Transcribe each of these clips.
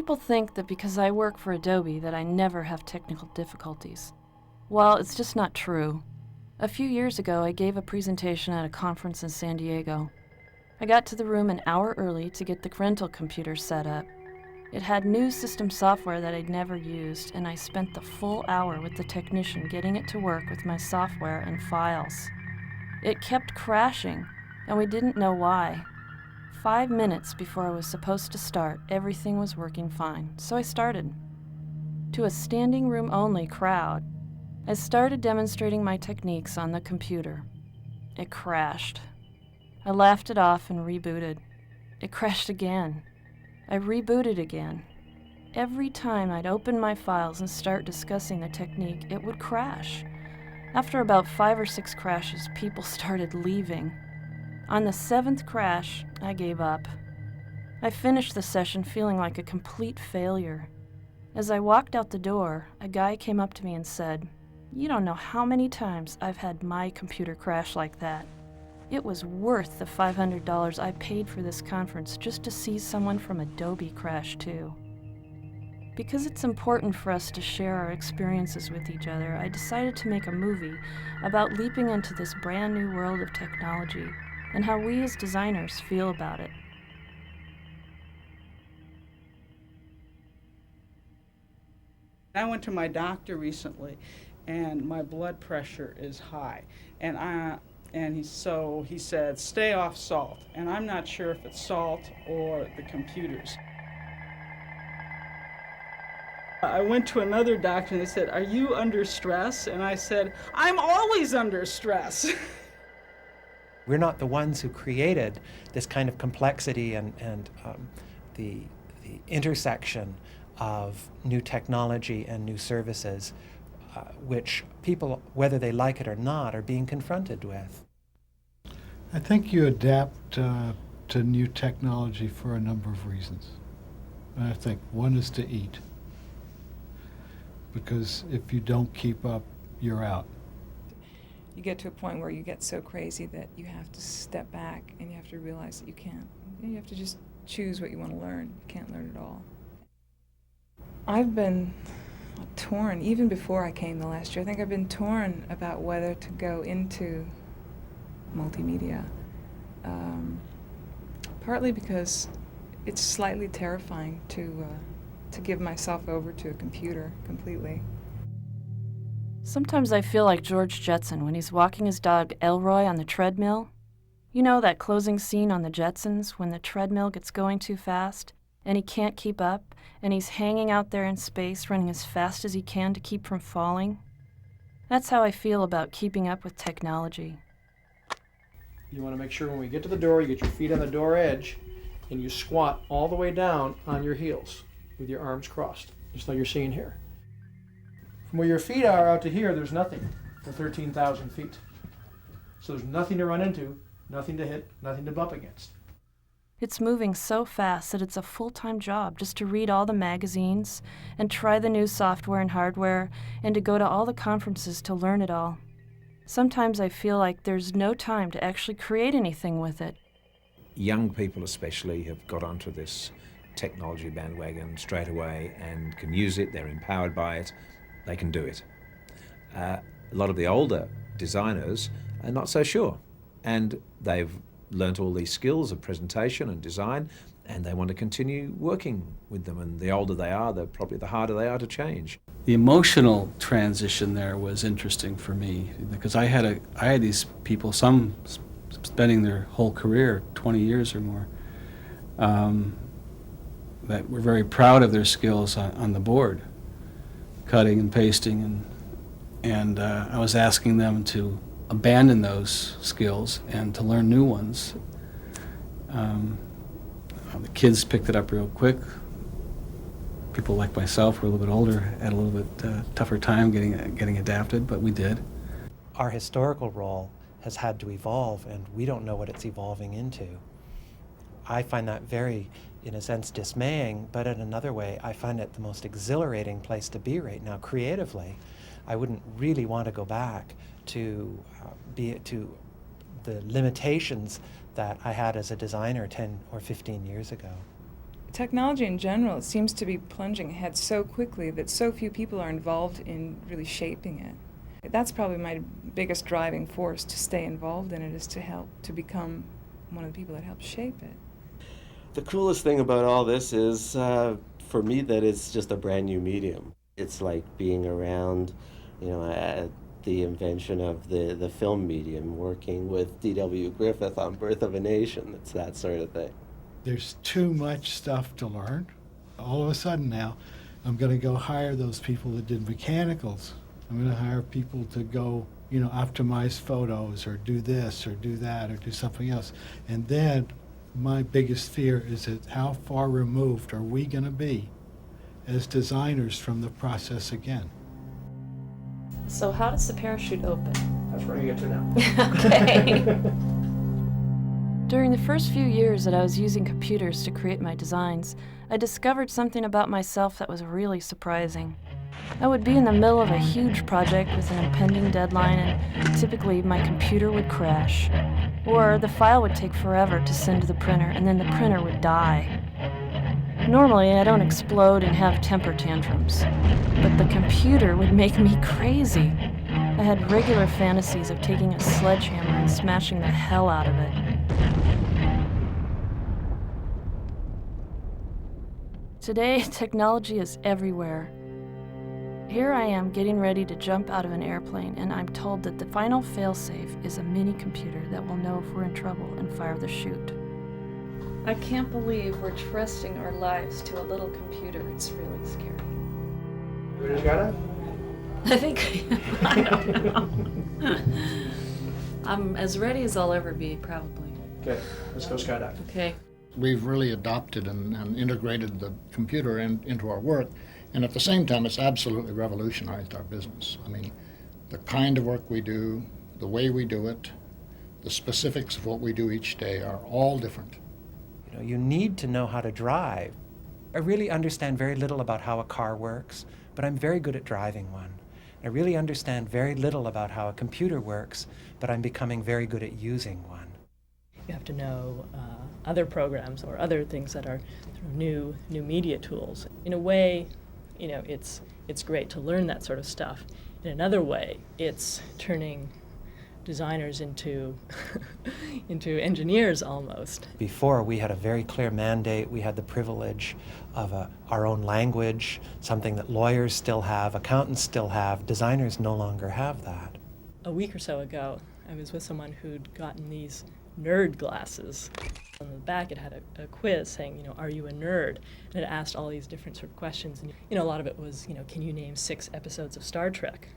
People think that because I work for Adobe that I never have technical difficulties. Well, it's just not true. A few years ago, I gave a presentation at a conference in San Diego. I got to the room an hour early to get the rental computer set up. It had new system software that I'd never used, and I spent the full hour with the technician getting it to work with my software and files. It kept crashing, and we didn't know why. 5 minutes before I was supposed to start, everything was working fine, so I started. To a standing room only crowd, I started demonstrating my techniques on the computer. It crashed. I laughed it off and rebooted. It crashed again. I rebooted again. Every time I'd open my files and start discussing the technique, it would crash. After about 5 or 6 crashes, people started leaving. On the 7th crash, I gave up. I finished the session feeling like a complete failure. As I walked out the door, a guy came up to me and said, "You don't know how many times I've had my computer crash like that. It was worth the $500 I paid for this conference just to see someone from Adobe crash too." Because it's important for us to share our experiences with each other, I decided to make a movie about leaping into this brand new world of technology and how we as designers feel about it. I went to my doctor recently, and my blood pressure is high, and he said, stay off salt, and I'm not sure if it's salt or the computers. I went to another doctor and they said, "Are you under stress?" And I said, "I'm always under stress." We're not the ones who created this kind of complexity and the intersection of new technology and new services, which people, whether they like it or not, are being confronted with. I think you adapt to new technology for a number of reasons. And I think one is to eat, because if you don't keep up, you're out. You get to a point where you get so crazy that you have to step back and you have to realize that you can't. You have to just choose what you want to learn. You can't learn it all. I've been torn, even before I came the last year. I think I've been torn about whether to go into multimedia. Partly because it's slightly terrifying to give myself over to a computer completely. Sometimes I feel like George Jetson when he's walking his dog Elroy on the treadmill. You know that closing scene on the Jetsons when the treadmill gets going too fast and he can't keep up and he's hanging out there in space running as fast as he can to keep from falling? That's how I feel about keeping up with technology. You want to make sure when we get to the door, you get your feet on the door edge and you squat all the way down on your heels with your arms crossed, just like you're seeing here. From where your feet are out to here, there's nothing for 13,000 feet. So there's nothing to run into, nothing to hit, nothing to bump against. It's moving so fast that it's a full-time job just to read all the magazines and try the new software and hardware and to go to all the conferences to learn it all. Sometimes I feel like there's no time to actually create anything with it. Young people especially have got onto this technology bandwagon straight away and can use it, they're empowered by it, they can do it. A lot of the older designers are not so sure, and they've learnt all these skills of presentation and design, and they want to continue working with them, and the older they are, probably the harder they are to change. The emotional transition there was interesting for me, because I had these people, some spending their whole career, 20 years or more, that were very proud of their skills on the board, cutting and pasting, and I was asking them to abandon those skills and to learn new ones. The kids picked it up real quick. People like myself were a little bit older, had a little bit tougher time getting adapted, but we did. Our historical role has had to evolve, and we don't know what it's evolving into. I find that very, in a sense, dismaying, but in another way, I find it the most exhilarating place to be right now, creatively. I wouldn't really want to go back to the limitations that I had as a designer 10 or 15 years ago. Technology in general seems to be plunging ahead so quickly that so few people are involved in really shaping it. That's probably my biggest driving force to stay involved in it, is to help to become one of the people that helps shape it. The coolest thing about all this is, for me, that it's just a brand new medium. It's like being around, at the invention of the film medium, working with D.W. Griffith on Birth of a Nation. It's that sort of thing. There's too much stuff to learn. All of a sudden now, I'm going to go hire those people that did mechanicals. I'm going to hire people to go, optimize photos or do this or do that or do something else. And then my biggest fear is that how far removed are we going to be as designers from the process again? So how does the parachute open? That's where you get to now. Okay. During the first few years that I was using computers to create my designs, I discovered something about myself that was really surprising. I would be in the middle of a huge project with an impending deadline, and typically my computer would crash. Or the file would take forever to send to the printer, and then the printer would die. Normally, I don't explode and have temper tantrums, but the computer would make me crazy. I had regular fantasies of taking a sledgehammer and smashing the hell out of it. Today, technology is everywhere. Here I am getting ready to jump out of an airplane, and I'm told that the final failsafe is a mini computer that will know if we're in trouble and fire the chute. I can't believe we're trusting our lives to a little computer. It's really scary. You just got it? I think, I don't know. I'm as ready as I'll ever be, probably. Okay, let's go skydive. Okay. We've really adopted and integrated the computer into our work, and at the same time, it's absolutely revolutionized our business. I mean, the kind of work we do, the way we do it, the specifics of what we do each day are all different. You need to know how to drive. I really understand very little about how a car works, but I'm very good at driving one. I really understand very little about how a computer works, but I'm becoming very good at using one. You have to know other programs or other things that are sort of new media tools. In a way, it's great to learn that sort of stuff. In another way, it's turning designers into into engineers almost. Before, we had a very clear mandate. We had the privilege of our own language, something that lawyers still have, accountants still have. Designers no longer have that. A week or so ago, I was with someone who'd gotten these nerd glasses. On the back, it had a quiz saying, are you a nerd? And it asked all these different sort of questions. And, a lot of it was, can you name 6 episodes of Star Trek?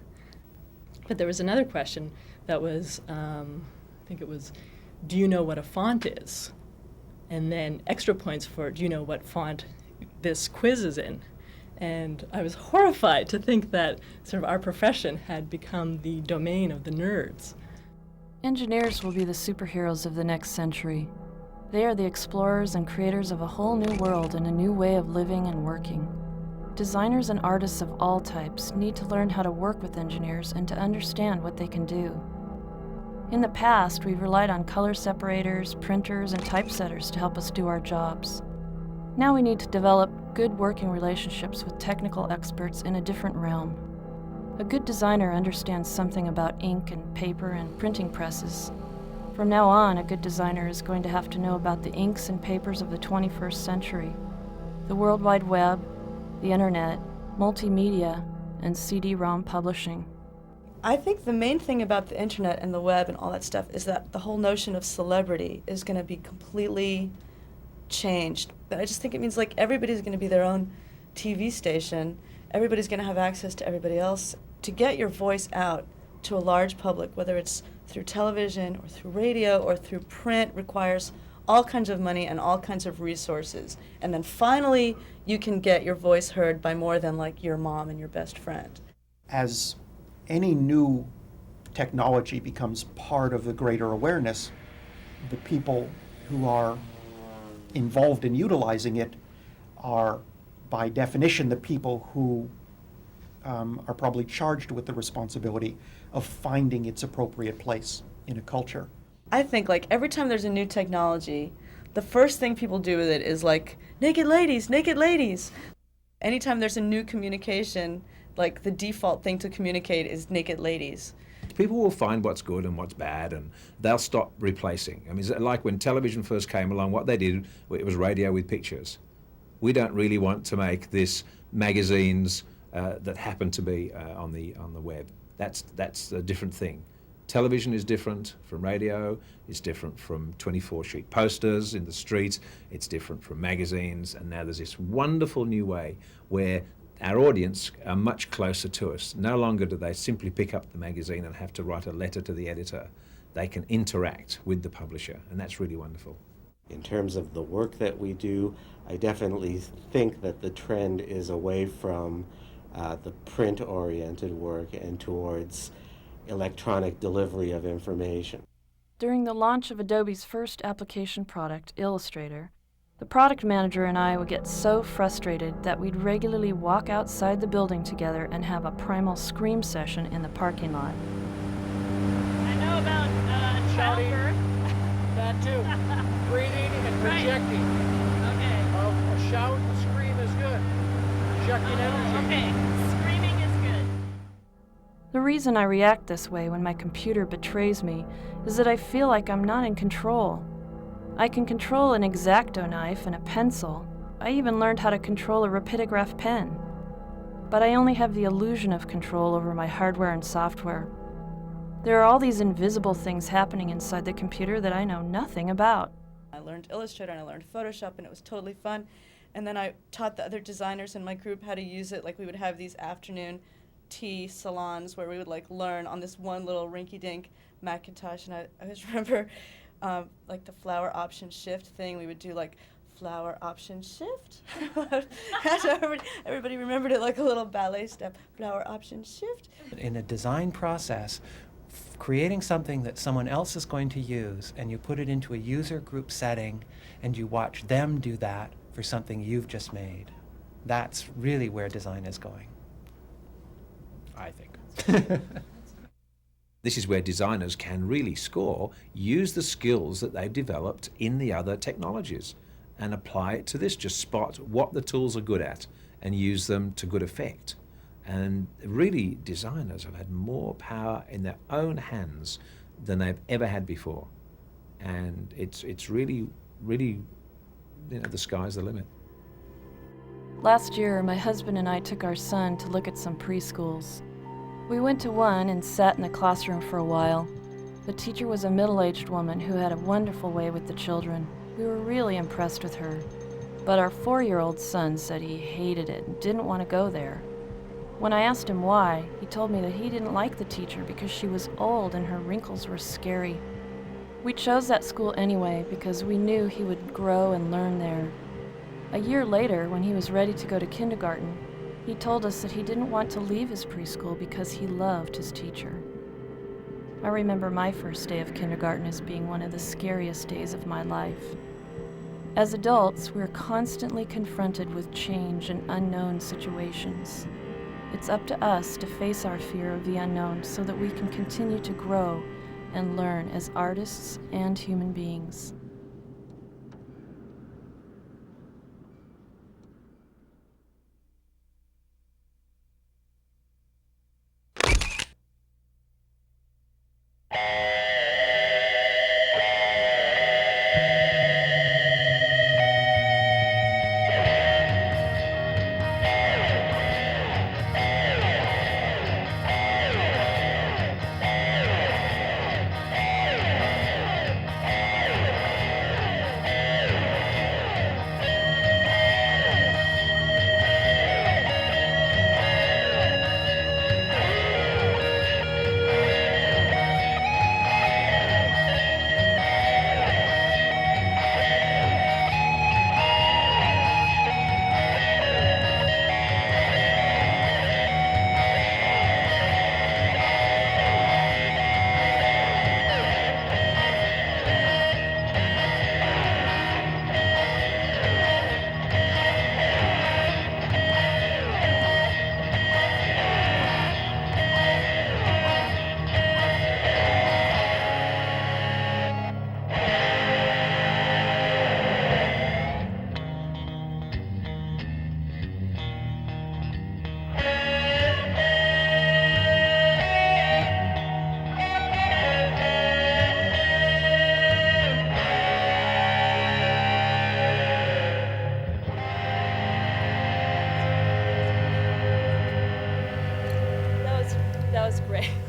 But there was another question that was, I think it was, do you know what a font is? And then extra points for, do you know what font this quiz is in? And I was horrified to think that sort of our profession had become the domain of the nerds. Engineers will be the superheroes of the next century. They are the explorers and creators of a whole new world and a new way of living and working. Designers and artists of all types need to learn how to work with engineers and to understand what they can do. In the past, we've relied on color separators, printers, and typesetters to help us do our jobs. Now we need to develop good working relationships with technical experts in a different realm. A good designer understands something about ink and paper and printing presses. From now on, a good designer is going to have to know about the inks and papers of the 21st century, the World Wide Web, the internet, multimedia, and CD-ROM publishing. I think the main thing about the internet and the web and all that stuff is that the whole notion of celebrity is going to be completely changed. I just think it means like everybody's going to be their own TV station. Everybody's going to have access to everybody else. To get your voice out to a large public, whether it's through television or through radio or through print, requires all kinds of money and all kinds of resources. And then finally, you can get your voice heard by more than like your mom and your best friend. As any new technology becomes part of the greater awareness, the people who are involved in utilizing it are, by definition, the people who are probably charged with the responsibility of finding its appropriate place in a culture. I think like every time there's a new technology, the first thing people do with it is like, naked ladies, naked ladies. Anytime there's a new communication, like the default thing to communicate is naked ladies. People will find what's good and what's bad, and they'll stop replacing. I mean, it's like when television first came along, what they did, it was radio with pictures. We don't really want to make this magazines that happen to be on the web. That's a different thing. Television is different from radio, it's different from 24-sheet posters in the street, it's different from magazines, and now there's this wonderful new way where our audience are much closer to us. No longer do they simply pick up the magazine and have to write a letter to the editor. They can interact with the publisher, and that's really wonderful. In terms of the work that we do, I definitely think that the trend is away from the print-oriented work and towards electronic delivery of information. During the launch of Adobe's first application product, Illustrator, the product manager and I would get so frustrated that we'd regularly walk outside the building together and have a primal scream session in the parking lot. I know about childbirth. That too. Breathing and projecting. Okay. A shout, a scream is good. Projecting energy. Okay. Screaming is good. The reason I react this way when my computer betrays me is that I feel like I'm not in control. I can control an X-Acto knife and a pencil. I even learned how to control a rapidograph pen. But I only have the illusion of control over my hardware and software. There are all these invisible things happening inside the computer that I know nothing about. I learned Illustrator and I learned Photoshop, and it was totally fun. And then I taught the other designers in my group how to use it. Like, we would have these afternoon tea salons where we would like learn on this one little rinky-dink Macintosh. And I always remember like the flower option shift thing. We would do like flower option shift. Everybody remembered it like a little ballet step. Flower option shift. In a design process, creating something that someone else is going to use, and you put it into a user group setting and you watch them do that for something you've just made. That's really where design is going, I think. This is where designers can really score, use the skills that they've developed in the other technologies and apply it to this. Just spot what the tools are good at and use them to good effect. And really, designers have had more power in their own hands than they've ever had before. And it's really, really, the sky's the limit. Last year, my husband and I took our son to look at some preschools. We went to one and sat in the classroom for a while. The teacher was a middle-aged woman who had a wonderful way with the children. We were really impressed with her. But our 4-year-old son said he hated it and didn't want to go there. When I asked him why, he told me that he didn't like the teacher because she was old and her wrinkles were scary. We chose that school anyway because we knew he would grow and learn there. A year later, when he was ready to go to kindergarten, he told us that he didn't want to leave his preschool because he loved his teacher. I remember my first day of kindergarten as being one of the scariest days of my life. As adults, we're constantly confronted with change and unknown situations. It's up to us to face our fear of the unknown so that we can continue to grow and learn as artists and human beings. was great.